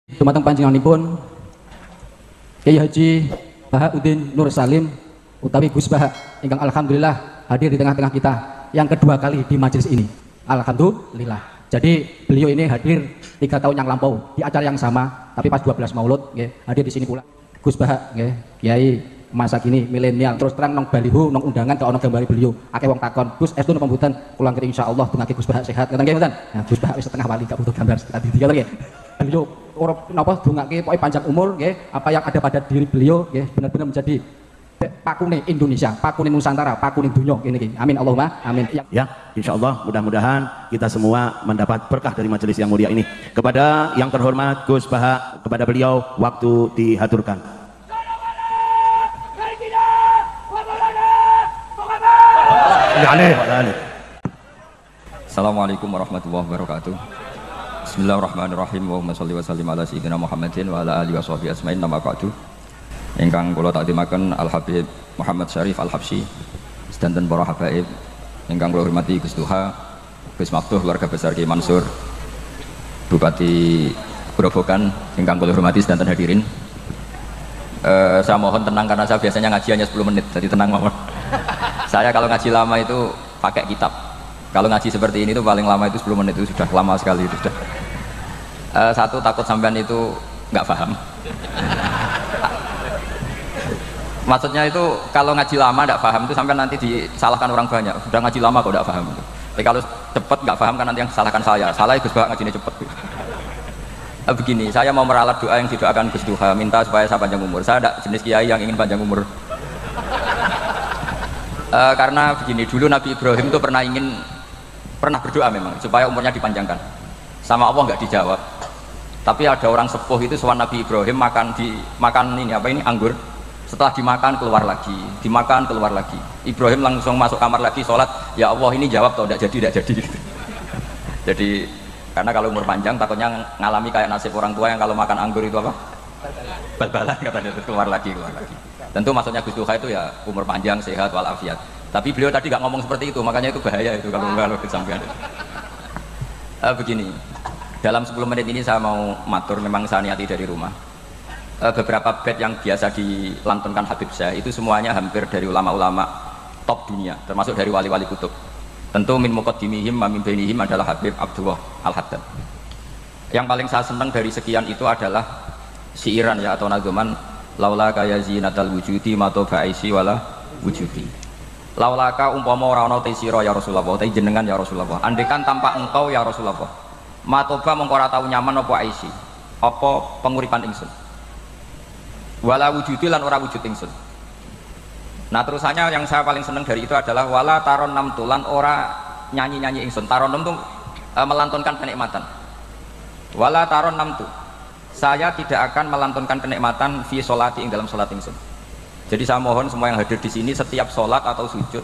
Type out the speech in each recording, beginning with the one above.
Dumateng panjenenganipun Kyai Haji Bahauddin Nur Salim utawi Gus Bah ingkang alhamdulillah hadir di tengah-tengah kita yang kedua kali di majelis ini. Alhamdulillah. Jadi beliau ini hadir 3 tahun yang lampau di acara yang sama, tapi pas 12 Maulud hadir di sini pula. Gus Bah Kiai masa kini milenial terus terang nong baliho nong undangan ke ono gambari beliau akeh wong takon Gus estu nang pembutan kula ngiri insyaallah dungake Gus Bah sehat ngoten nggih mboten. Nah Gus Bah wis setengah wali gak butuh gambar tadi ngoten nggih. Beliau orang napa dongake pokoke panjang umur nggih, apa yang ada pada diri beliau nggih benar-benar menjadi pakune Indonesia, pakune Nusantara, pakune dunia ini nggih. Amin Allahumma amin. Ya, insyaallah mudah-mudahan kita semua mendapat berkah dari majelis yang mulia ini. Kepada yang terhormat Gus Bah, kepada beliau waktu dihaturkan. Assalamualaikum warahmatullahi wabarakatuh. Bismillahirrahmanirrahim. Allahumma sholli wa sallim ala sayyidina Muhammadin wa ala alihi washabihi asma'in. Nama ba'du. Ingkang kula takdimaken Al Habib Muhammad Syarif Al Habsyi sedanten para habaib ingkang kula hormati Gus Duha, Gus Maftuh, keluarga besar Ki Mansur, Bupati Grobogan ingkang kula hormati sedanten hadirin. Saya mohon tenang karena saya biasanya ngaji hanya 10 menit, jadi tenang mohon. Saya kalau ngaji lama itu pakai kitab. Kalau ngaji seperti ini itu paling lama itu 10 menit, itu sudah lama sekali itu sudah. Satu, takut sampean itu nggak paham. Maksudnya itu kalau ngaji lama nggak paham itu sampean nanti disalahkan orang banyak. Sudah ngaji lama kok nggak paham. Tapi kalau cepet nggak paham kan nanti yang salahkan saya. Salah Gus Bah ngajinya cepet. Begini, saya mau meralat doa yang didoakan Gus Duha, minta supaya saya panjang umur. Saya tidak jenis kiai yang ingin panjang umur. Karena begini, dulu Nabi Ibrahim itu pernah berdoa memang supaya umurnya dipanjangkan. Sama Allah nggak dijawab. Tapi ada orang sepuh itu soal Nabi Ibrahim makan ini apa ini anggur. Setelah dimakan keluar lagi, dimakan keluar lagi. Ibrahim langsung masuk kamar lagi sholat. Ya Allah ini jawab atau tidak jadi. Jadi karena kalau umur panjang takutnya ngalami kayak nasib orang tua yang kalau makan anggur itu apa? Bal-balan katanya keluar lagi. Tentu maksudnya Gus Duha itu ya umur panjang, sehat, walafiat. Tapi beliau tadi nggak ngomong seperti itu, makanya itu bahaya itu kalau kesampaian. Begini, dalam 10 menit ini saya mau matur, memang saya niati dari rumah. Beberapa bait yang biasa dilantunkan Habib saya itu semuanya hampir dari ulama-ulama top dunia, termasuk dari wali-wali kutub. Tentu min muqaddimihim wa min bainihim adalah Habib Abdullah Al-Haddad. Yang paling saya senang dari sekian itu adalah syiiran ya atau nazuman laula kaya zinatal wujudi matoba aisi wala wujudi. Laulaka umpama ora ana te sira ya Rasulullah, te jenengan ya Rasulullah. Andekan tanpa engkau ya Rasulullah. Matoba mengko ora tau nyaman apa aisi. Apa penguripan ingsun. Wala wujudi lan ora wujud ingsun. Nah terusannya yang saya paling senang dari itu adalah wala taron nam tulan ora nyanyi ingsun. Taron nam itu melantunkan kenikmatan. Wala taron nam tu, saya tidak akan melantunkan kenikmatan fi sholati ing dalam sholat ingsun. Jadi saya mohon semua yang hadir di sini setiap sholat atau sujud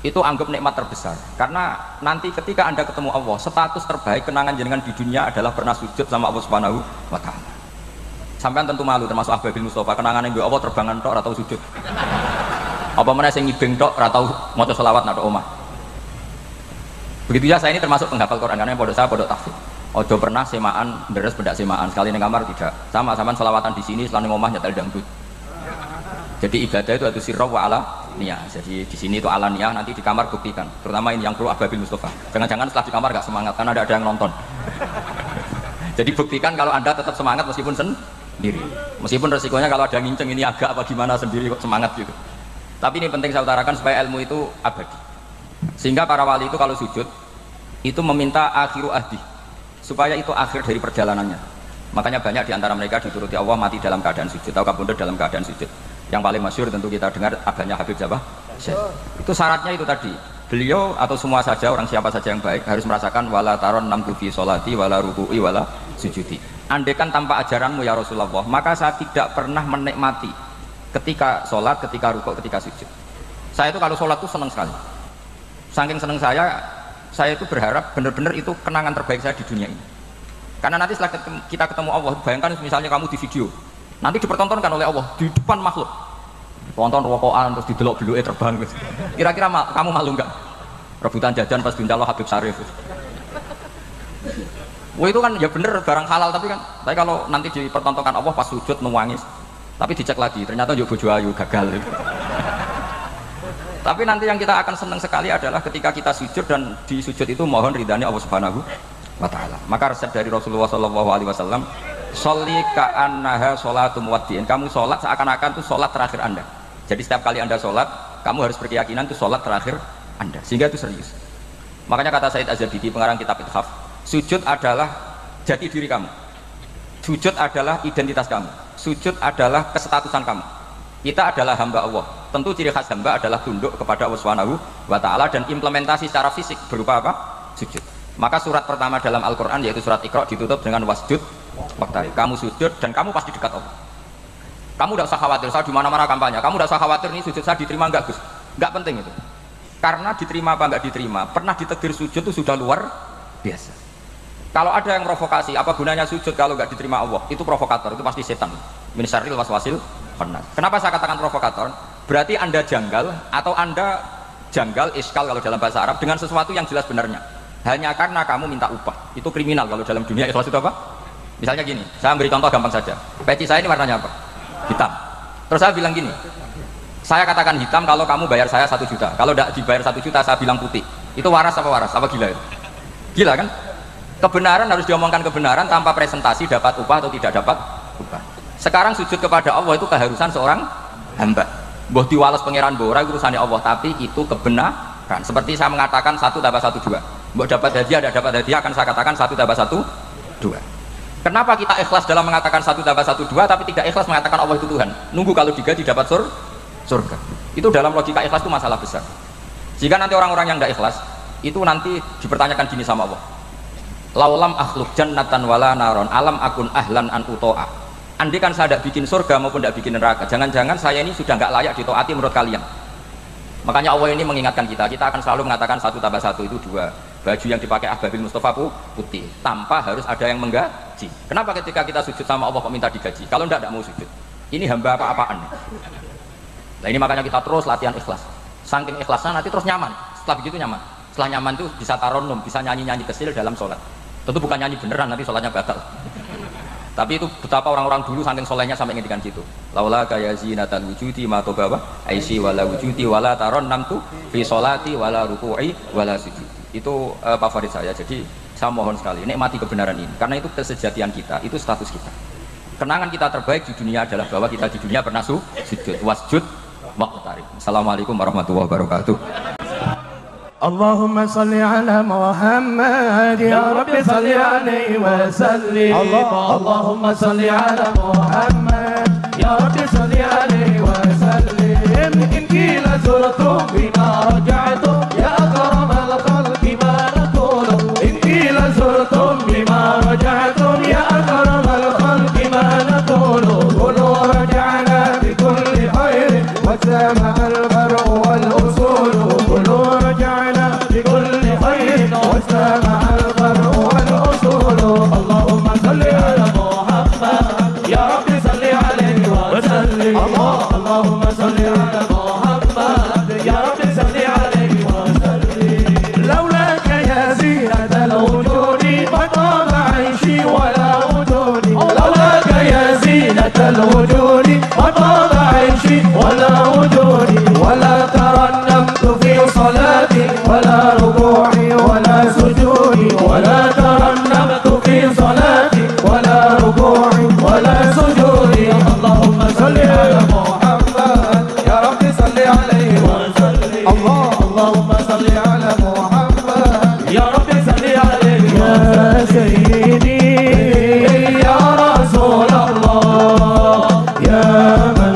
itu anggap nikmat terbesar. Karena nanti ketika Anda ketemu Allah, status terbaik kenangan jenengan di dunia adalah pernah sujud sama Allah Subhanahu wa taala. Sampean tentu malu termasuk Ahbabil Mustafa kenangan yang Allah terbangan tok atau sujud. Apa mana sing ngibeng tok ora tau maca selawat nang omah. Begitu ya saya ini termasuk penghafal Quran karena pondok saya pondok tahfidz. Ojo pernah semaan beres bedak semaan sekali di kamar tidak. Sama-sama selawatan di sini setelah ngomah nyetel dangdut. Jadi ibadah itu harus sirra wa ala niyah. Jadi di sini itu ala niyah, nanti di kamar buktikan. Terutama ini yang perlu Ahbabil Mustafa. Jangan-jangan setelah di kamar gak semangat karena ada yang nonton. Jadi buktikan kalau Anda tetap semangat meskipun sendiri. Meskipun resikonya kalau ada yang nginceng ini agak apa gimana sendiri kok semangat gitu. Tapi ini penting saya utarakan supaya ilmu itu abadi. Sehingga para wali itu kalau sujud itu meminta akhiru ahdi supaya itu akhir dari perjalanannya. Makanya banyak di antara mereka dituruti Allah mati dalam keadaan sujud atau kabundut dalam keadaan sujud. Yang paling masyhur tentu kita dengar abahnya Habib Jabah. Itu syaratnya itu tadi. Beliau atau semua saja orang siapa saja yang baik harus merasakan wala taron namtu fi sholati wala ruku'i wala sujudi. Andekan tanpa ajaranmu ya Rasulullah, maka saya tidak pernah menikmati ketika sholat, ketika rukuk, ketika sujud. Saya itu kalau sholat itu senang sekali. Saking senang saya itu berharap benar-benar itu kenangan terbaik saya di dunia ini. Karena nanti setelah kita ketemu Allah, bayangkan misalnya kamu di video, nanti dipertontonkan oleh Allah di depan makhluk. Tonton rokokan terus didelok-deloke terbang. Kira-kira kamu malu enggak? Rebutan jajan pas diuncal Habib Syarif. Wah itu kan ya bener barang halal tapi kalau nanti dipertontonkan Allah pas sujud nangis, tapi dicek lagi ternyata juga bojo ayu gagal. Tapi nanti yang kita akan senang sekali adalah ketika kita sujud dan di sujud itu mohon ridhanya Allah Subhanahu wa taala. Maka resep dari Rasulullah sallallahu alaihi wasallam, sholli ka'annaha sholatu muwaddi'in. Kamu sholat seakan-akan itu sholat terakhir Anda. Jadi setiap kali Anda sholat, kamu harus berkeyakinan itu sholat terakhir Anda. Sehingga itu serius. Makanya kata Said Az-Zabidi pengarang kitab Ithaf, sujud adalah jati diri kamu. Sujud adalah identitas kamu. Sujud adalah kesestatusan kamu. Kita adalah hamba Allah. Tentu ciri khas hamba adalah tunduk kepada Allah Subhanahu wa taala dan implementasi secara fisik berupa apa? Sujud. Maka surat pertama dalam Al-Qur'an yaitu surat Iqra ditutup dengan wasjud waqtarib. Kamu sujud dan kamu pasti dekat Allah. Kamu tidak usah khawatir, saya di mana-mana kampanye. Kamu tidak usah khawatir nih sujud saya diterima enggak, Gus? Enggak penting itu. Karena diterima apa enggak diterima, pernah ditegur sujud itu sudah luar biasa. Kalau ada yang provokasi, apa gunanya sujud kalau enggak diterima Allah? Itu provokator, itu pasti setan. Min syarril waswasil khannas. Kenapa saya katakan provokator? Berarti Anda janggal atau Anda janggal iskal kalau dalam bahasa Arab dengan sesuatu yang jelas benarnya. Hanya karena kamu minta upah. Itu kriminal kalau dalam dunia ikhlas itu apa? Misalnya gini, saya beri contoh gampang saja. Peci saya ini warnanya apa? Hitam. Terus saya bilang gini, saya katakan hitam kalau kamu bayar saya 1 juta. Kalau tidak dibayar 1 juta saya bilang putih. Itu waras apa waras? Apa gila itu? Gila kan? Kebenaran harus diomongkan kebenaran tanpa presentasi dapat upah atau tidak dapat upah. Sekarang sujud kepada Allah itu keharusan seorang hamba. Mbah diwales pangeran bora urusannya Allah, tapi itu kebenaran. Seperti saya mengatakan 1 tambah 1 2. Mbah dapat hadiah, ada dapat hadiah akan saya katakan 1 tambah 1 2. Kenapa kita ikhlas dalam mengatakan 1 tambah 1 2 tapi tidak ikhlas mengatakan Allah itu Tuhan? Nunggu kalau digaji dapat surga. Itu dalam logika ikhlas itu masalah besar. Jika nanti orang-orang yang tidak ikhlas itu nanti dipertanyakan gini sama Allah. Laulam akhluk jannatan wala naron alam akun ahlan an uto'a. Andai kan saya tidak bikin surga maupun tidak bikin neraka, jangan-jangan saya ini sudah nggak layak ditaati menurut kalian. Makanya Allah ini mengingatkan kita akan selalu mengatakan 1 tambah 1 itu 2. Baju yang dipakai Ahbabil Mustafa putih, tanpa harus ada yang menggaji. Kenapa ketika kita sujud sama Allah kok minta digaji? Kalau tidak mau sujud. Ini hamba apa-apaan. Nah ini makanya kita terus latihan ikhlas. Saking ikhlasnya nanti terus nyaman. Setelah begitu nyaman. Setelah nyaman itu bisa taronum, bisa nyanyi-nyanyi kecil dalam sholat. Tentu bukan nyanyi beneran, nanti sholatnya batal. Tapi itu betapa orang-orang dulu saking solehnya sampai ngendikan gitu. Laula kaya zinatal wujudi ma tobawa aisi wala wujudi wala taron namtu fi sholati wala ruku'i wala sujud. Itu favorit saya. Jadi saya mohon sekali nikmati kebenaran ini karena itu kesejatian kita, itu status kita. Kenangan kita terbaik di dunia adalah bahwa kita di dunia pernah sujud wasjud waqtarib. Assalamualaikum warahmatullahi wabarakatuh. اللهم صل على محمد يا رب صل عليه وسلم اللهم صل على محمد يا رب صل عليه وسلم إن قيل زرتم بما رجعتم يا أكرم الخلق ما نقول إن قيل زرتم بما رجعتم يا أكرم الخلق ما نقول قولوا رجعنا بكل خير وسامع البر والأصول قولوا رجعنا بكل خير وسامع البر والأصول اللهم صل على محمد يا رب صل عليه وسلم اللهم صل على محمد يا رب صل عليه وسلم لولاك يا زينة الوجود ما طاب عيشي ولا وجودي لولاك يا زينة الوجود ما طاب عيشي ولا وجودي ولا ترنمت في صلاتي ولا ركوعي ولا سجودي ولا ترنمت في صلاتي ولا ركوعي ولا سجودي اللهم صل على محمد يا رب صل عليه وسلم اللهم صل على محمد يا رب صل عليه يا سيدي يا رسول الله يا من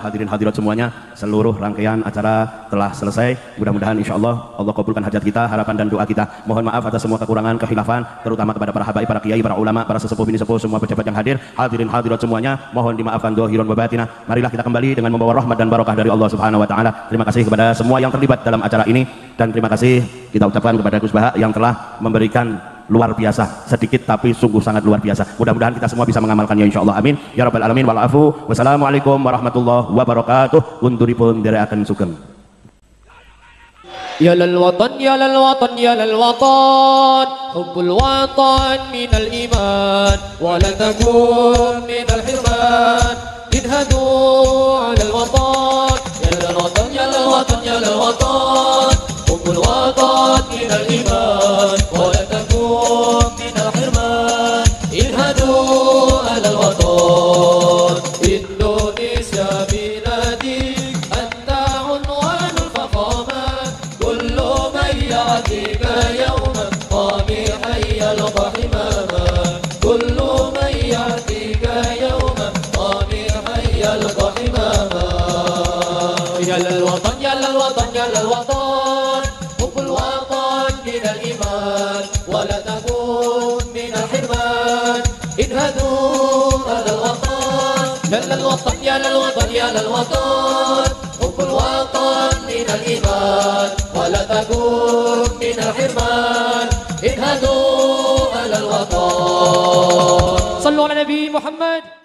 hadirin hadirat semuanya, seluruh rangkaian acara telah selesai. Mudah-mudahan insya Allah Allah kabulkan hajat kita, harapan dan doa kita. Mohon maaf atas semua kekurangan, kekhilafan, terutama kepada para habaib, para kiai, para ulama, para sesepuh bini sepuh, semua pejabat yang hadir, hadirin hadirat semuanya, mohon dimaafkan dohiron wa batinah. Marilah kita kembali dengan membawa rahmat dan barokah dari Allah Subhanahu wa taala. Terima kasih kepada semua yang terlibat dalam acara ini, dan terima kasih kita ucapkan kepada Gus Baha yang telah memberikan luar biasa, sedikit tapi sungguh sangat luar biasa. Mudah-mudahan kita semua bisa mengamalkannya insyaallah. Amin ya rabbal alamin. Wal afu. Wassalamualaikum warahmatullahi wabarakatuh. Unduripun derekaken sugeng. يا للوطن يا للوطن يا للوطن حب الوطن من الإيمان ولا تكون من الحرمان اذهبوا على الوطن يا للوطن يا للوطن يا للوطن حب الوطن من الإيمان ولا تكون من الحرمان اذهبوا على الوطن إندونيسيا بلادي أنت عنوان الفخامة كل من يأتيك يوما قامي حي القحمامة كل من يأتيك يوما قامي حي القحمامة يا للوطن يا للوطن يا للوطن حب الوطن من الإيمان ولا تكون من الحرمان اذهبوا على الوطن يا للوطن يا للوطن يا للوطن حب الوطن من الإيمان ولا تكون من الحرمان اذهبوا على الوطن صلوا على نبي محمد.